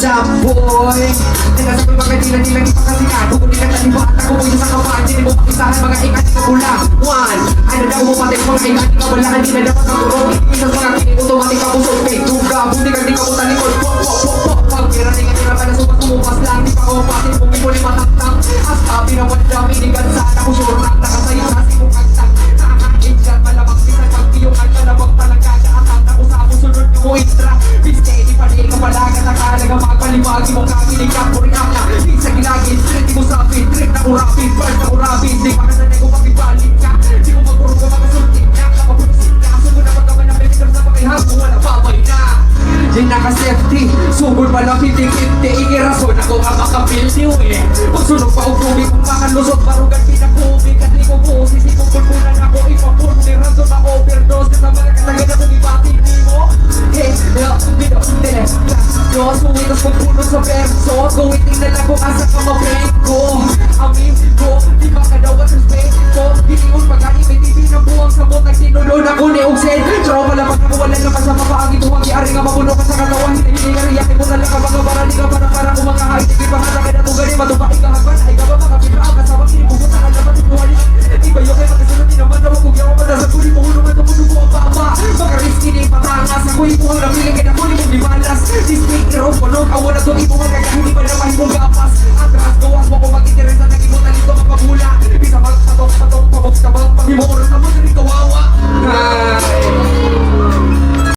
up boy? Nagkasabi mga dila-dila di pa kasi kato. Di ka talibaan ako mo sa kapan. Di mo pakisahan mga ikat ka pula. One, ano daw mo pati mga ikat ka wala. Hindi na dapat ang urong. Isang mga kinig automatic ka puso. Tuga, buti ka di ka puta likod. Pag tira-tira pa na sumupas lang. Di pa ako pati kung imo ni mataktak. As happy na wala minigan sana ko sure na nakasayo sa simong kagtang. Nakakain dyan malamang bisan pagtiyungan ka na wag talaga ka atat ako sa ako sunod na mo extra. Steady pa rin ka palaga nakalaga magpaliwagi mo kakilig ka puring akla. Sa gilagin, street mo sa pin. Trip na ko rapid, burn na ko rapid. Di pa nasanay ko magbibalik ka. Di mo magpuro ka makasulting na. Kapapusin ka, sugod na pagkaman na medical sa pakihang kung wala babay na. Di naka-safety, sugod pa lang 50-50. Ikirason ako nga makapildi eh. Pagsunog pa ugumi kung makalusot barugan pinakubig. At di ko busis, di ko pulpunan ako ipapulti. Rason na overdose sa mga kataga na kung ibati di mo. Hey, yo, video, tele, yo, suwitos kong puno sa verso. Guwiting na lang kung asa ka ma-break ko. Amin ko, di ba ka daw at respect ko. Diniun pag-ani, may TV na buwang sabot. Nagsinulod ako ni Uxen. Tropa lang pag wala na kasama paagi tuwang i-ari nga mapuno ka sa katawan. Hindi ka riyakin mo na lang ka mga para di ka para kung mga high. Di ba nga na kaya itong gani, matupain ka hagpan. Ay ka ba mga pitra